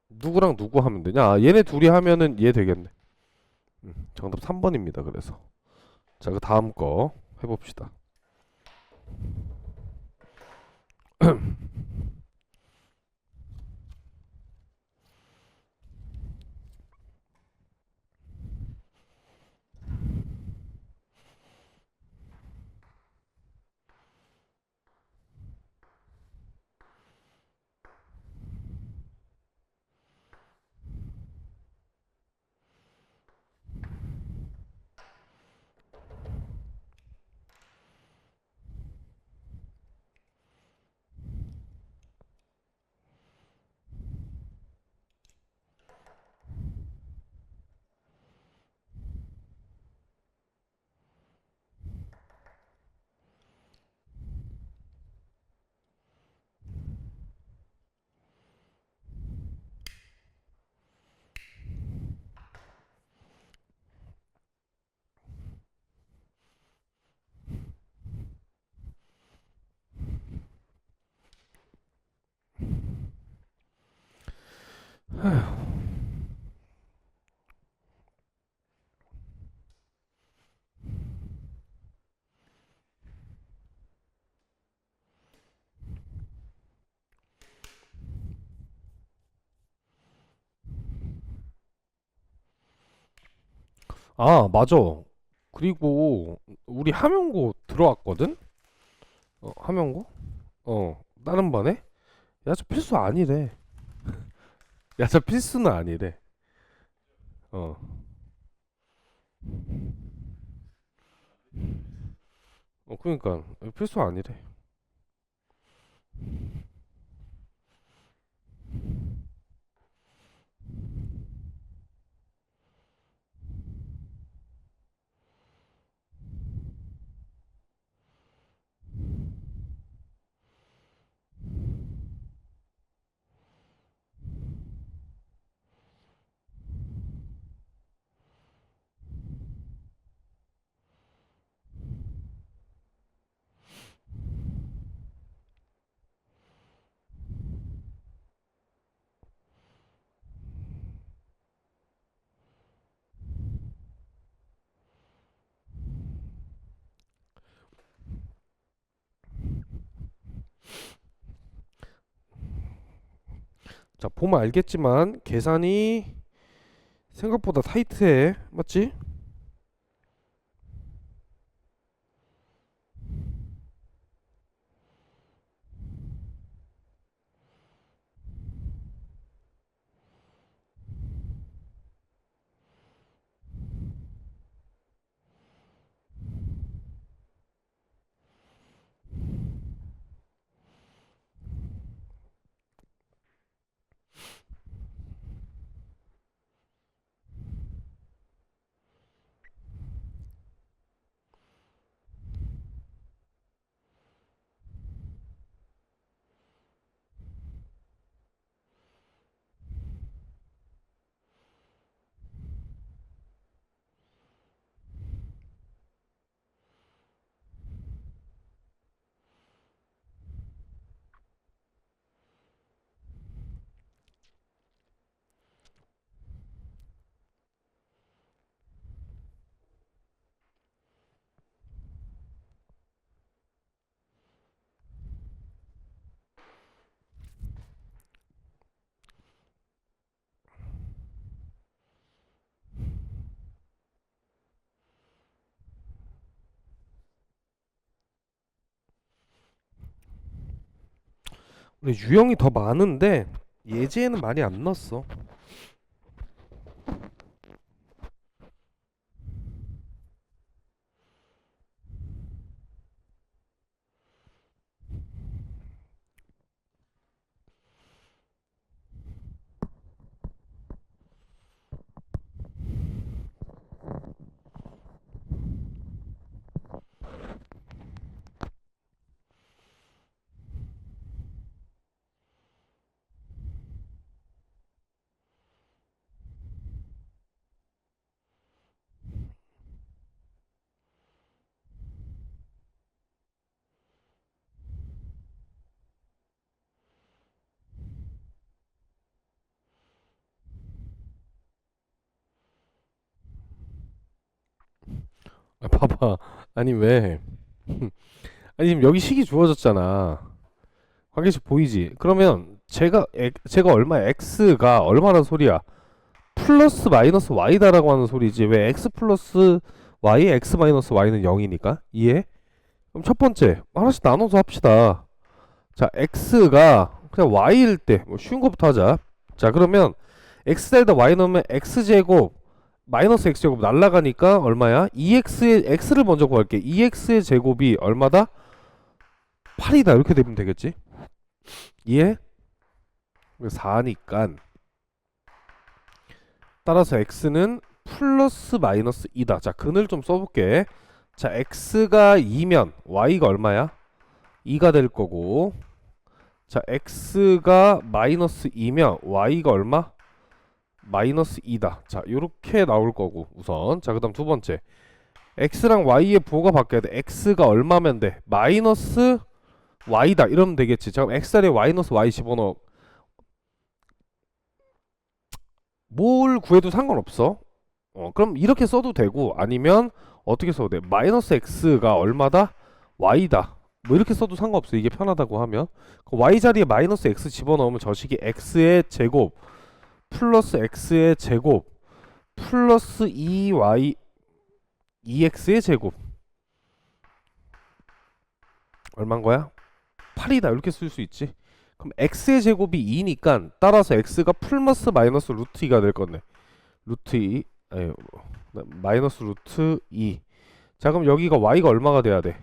S1: 누구랑 누구 하면 되냐? 얘네 둘이 하면은 얘 되겠네. 정답 3번입니다. 그래서 자 그 다음 거 해봅시다. 맞아. 그리고 우리 함영고 들어왔거든? 함영고? 다른 반에? 야, 저 필수 아니래. 야, 저 필수는 아니래. 어, 그러니까 필수 아니래. 자, 보면 알겠지만 계산이 생각보다 타이트해. 맞지? 근데 유형이 더 많은데 예제에는 많이 안 넣었어. 아, 봐봐. 아니 왜? 아니 지금 여기 식이 주어졌잖아. 관계식 보이지? 그러면 제가 얼마야? x가 얼마나 소리야? 플러스 마이너스 y다라고 하는 소리지. 왜 x 플러스 y, x 마이너스 y는 0이니까? 이해? 그럼 첫 번째 하나씩 나눠서 합시다. 자, x가 그냥 y일 때 뭐 쉬운 거부터 하자. 자, 그러면 x에다 y 넣으면 x제곱 마이너스 x제곱 날라가니까 얼마야? 2x의 x를 먼저 구할게. 2x의 제곱이 얼마다? 8이다. 이렇게 되면 되겠지? 이해? 4니까 따라서 x는 플러스 마이너스 2다. 자, 근을 좀 써볼게. 자, x가 2면 y가 얼마야? 2가 될 거고, 자, x가 마이너스 2면 y가 얼마? 마이너스 2다. 자, 요렇게 나올 거고 우선. 자, 그 다음 두 번째, x랑 y의 부호가 바뀌어야 돼. x가 얼마면 돼? 마이너스 y다 이러면 되겠지. 자, 그럼 x 자리에 마이너스 y 집어넣어. 뭘 구해도 상관없어. 그럼 이렇게 써도 되고, 아니면 어떻게 써도 돼? 마이너스 x가 얼마다? y다. 뭐 이렇게 써도 상관없어. 이게 편하다고 하면. 그 y 자리에 마이너스 x 집어넣으면 저 식이 x의 제곱 플러스 x의 제곱 플러스 2y 2x의 제곱 얼마인 거야? 8이다. 이렇게 쓸 수 있지. 그럼 x의 제곱이 2니까 따라서 x가 플러스 마이너스 루트 2가 될 건데, 루트 2 아니, 마이너스 루트 2. 자, 그럼 여기가 y가 얼마가 돼야 돼?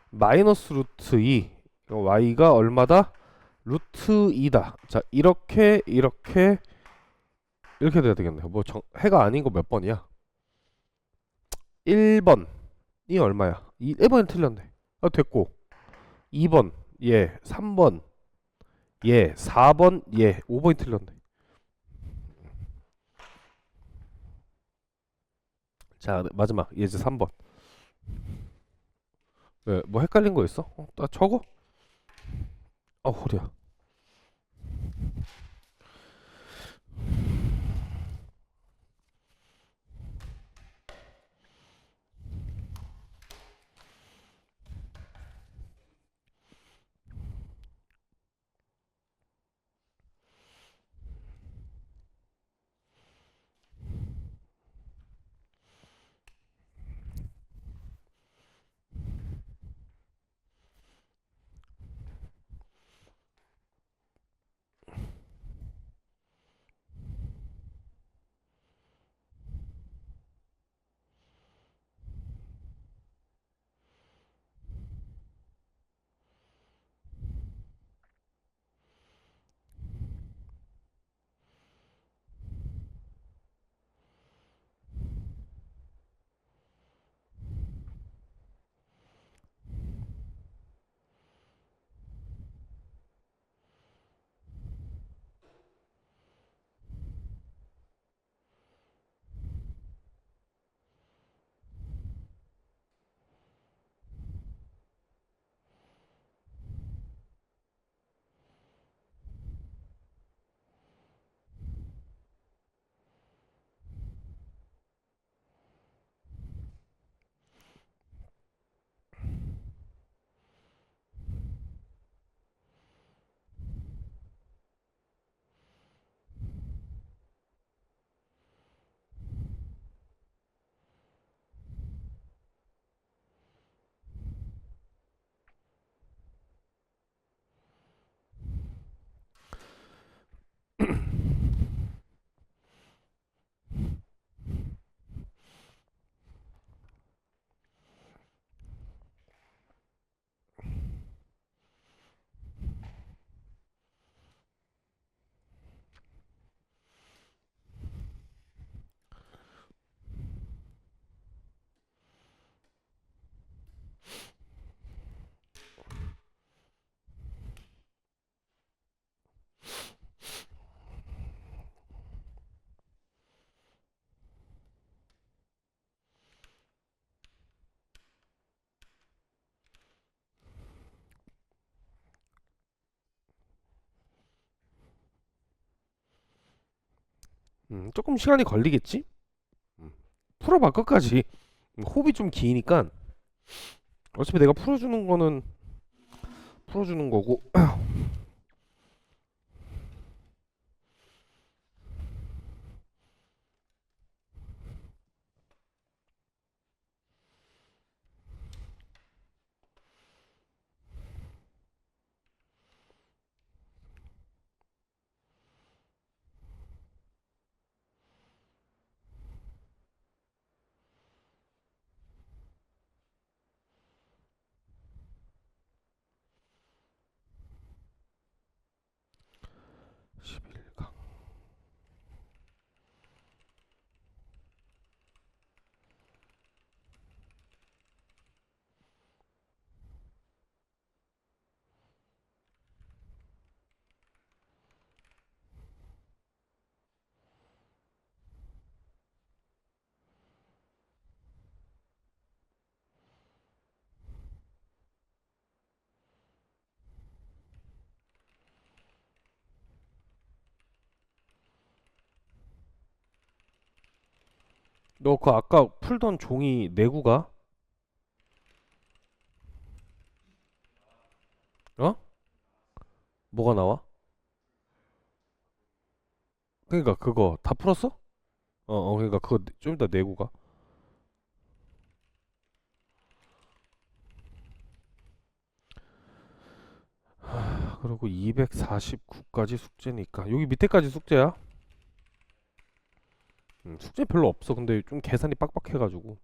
S1: 마이너스 루트 2. y가 얼마다? 루트 2다. 자, 이렇게 돼야 되겠네. 뭐 해가 아닌 거 몇 번이야? 1번이 얼마야? 1번이 틀렸네. 아, 됐고. 2번 예, 3번 예, 4번 예, 5번이 틀렸네. 자, 마지막 예제 3번. 네, 뭐 헷갈린 거 있어? 나 적어? 아, 허리야. 조금 시간이 걸리겠지? 음, 풀어봐 끝까지. 호흡이 좀 기니까 어차피 내가 풀어주는 거는 풀어주는 거고. 11강. 너 그 아까 풀던 종이 내구가? 어? 뭐가 나와? 그러니까 그거 다 풀었어? 그러니까 그거 좀 이따 내구가. 그리고 249까지 숙제니까 여기 밑에까지 숙제야. 숙제 별로 없어. 근데 좀 계산이 빡빡해가지고.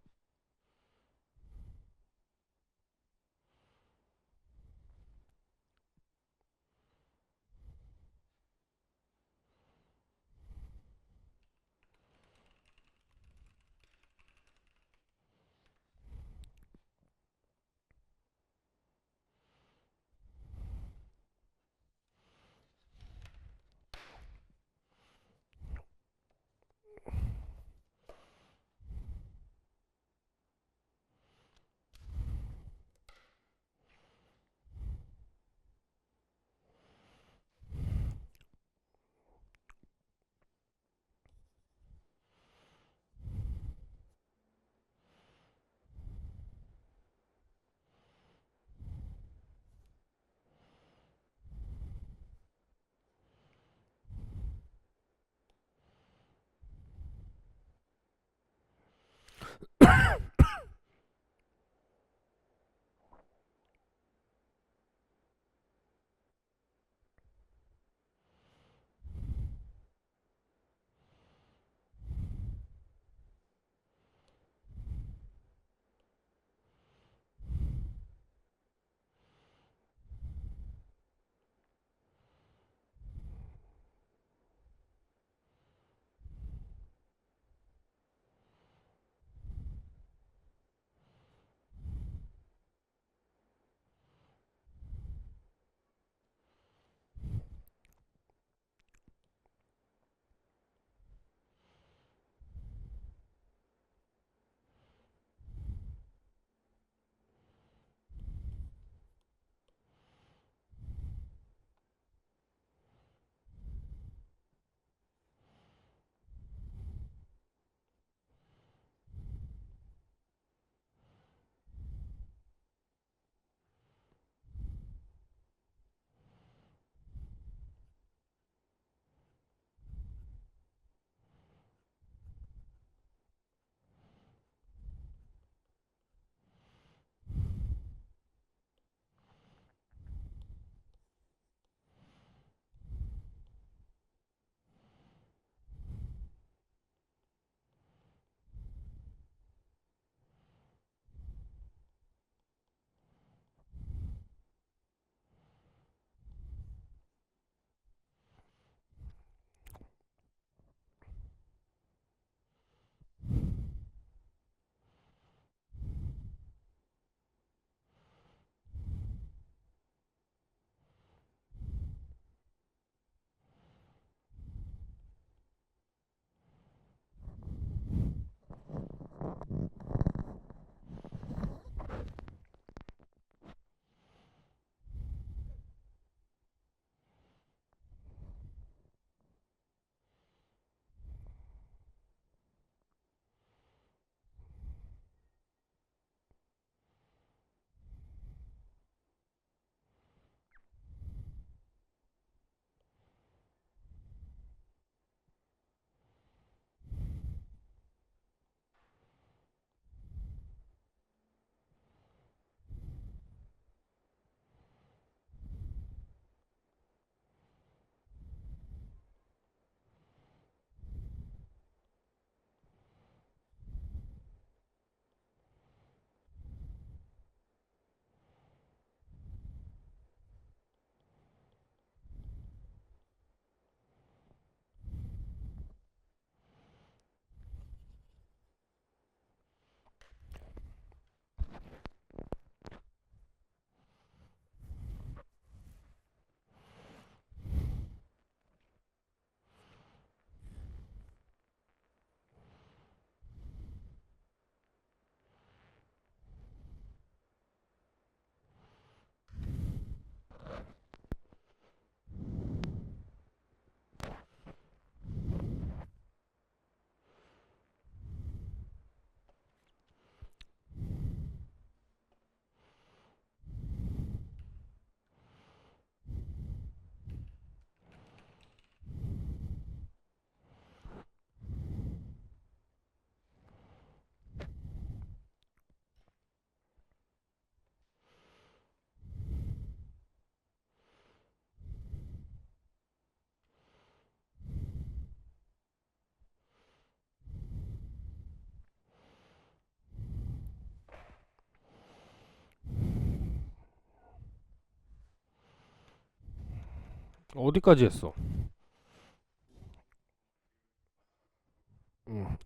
S1: 어디까지 했어?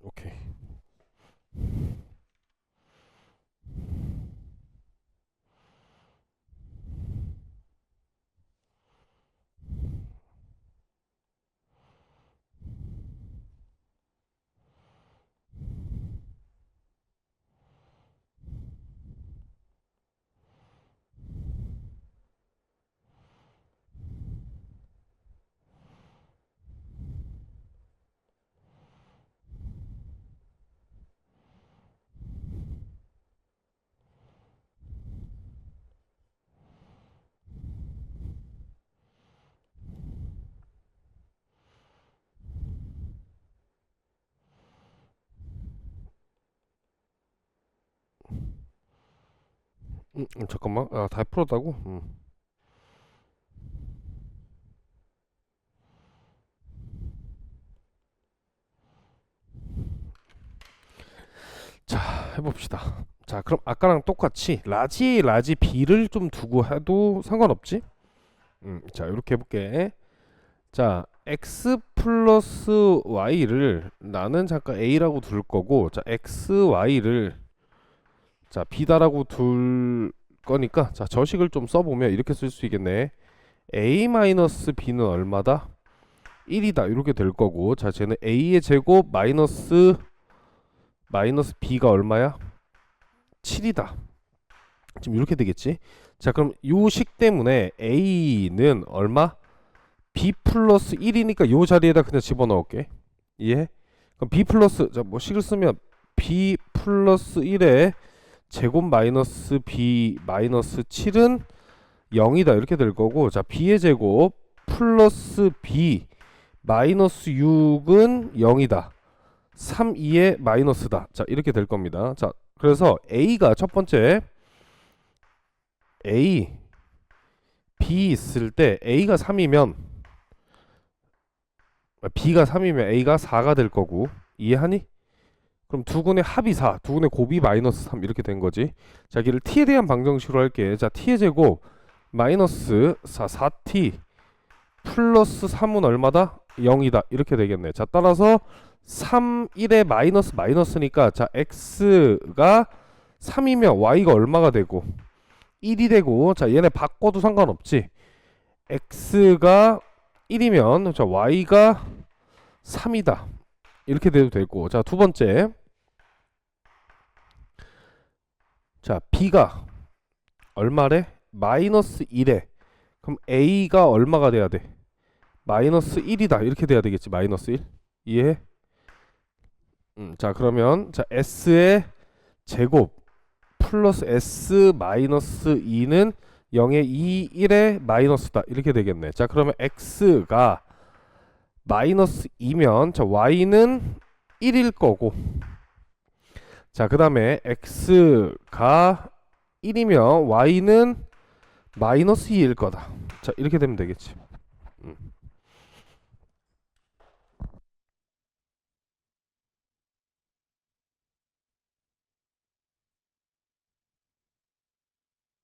S1: 오케이. 잠깐만. 아, 다 풀었다고? 자, 해봅시다. 자, 그럼 아까랑 똑같이 라지 b를 좀 두고 해도 상관없지? 자, 이렇게 해볼게. 자, x 플러스 y를 나는 잠깐 a라고 둘 거고, 자, xy를 자 b다라고 둘 거니까, 자, 저식을 좀 써보면 이렇게 쓸 수 있겠네. a 마이너스 b는 얼마다? 1이다 이렇게 될 거고, 자, 쟤는 a의 제곱 마이너스 b가 얼마야? 7이다. 지금 이렇게 되겠지? 자, 그럼 요 식 때문에 a는 얼마? b 플러스 1이니까 요 자리에다 그냥 집어넣을게. 이해? 그럼 b 플러스, 자, 뭐 식을 쓰면 b 플러스 1에 제곱 마이너스 b 마이너스 7은 0이다 이렇게 될 거고, 자, b의 제곱 플러스 b 마이너스 6은 0이다. 3, 2의 마이너스다. 자, 이렇게 될 겁니다. 자, 그래서 a가 첫 번째 a, b 있을 때 a가 3이면 b가 3이면 a가 4가 될 거고, 이해하니? 그럼 두근의 합이 4, 두근의 곱이 마이너스 3 이렇게 된 거지. 자, 여기를 t에 대한 방정식으로 할게. 자, t의 제곱 마이너스 4t 플러스 3은 얼마다? 0이다 이렇게 되겠네. 자, 따라서 3, 1에 마이너스니까, 자, x가 3이면 y가 얼마가 되고 1이 되고, 자, 얘네 바꿔도 상관없지. x가 1이면 자, y가 3이다 이렇게 돼도 되고, 자, 두 번째, 자, b가 얼마래? 마이너스 1에, 그럼 a가 얼마가 돼야 돼? 마이너스 1이다 이렇게 돼야 되겠지. 마이너스 1 이해해? 자, 그러면 자, s의 제곱 플러스 s 마이너스 2는 0의 2, 1의 마이너스다 이렇게 되겠네. 자, 그러면 x가 마이너스 2면 자, y는 1일 거고, 자, 그 다음에 x가 1이면 y는 마이너스 2일 거다. 자, 이렇게 되면 되겠지.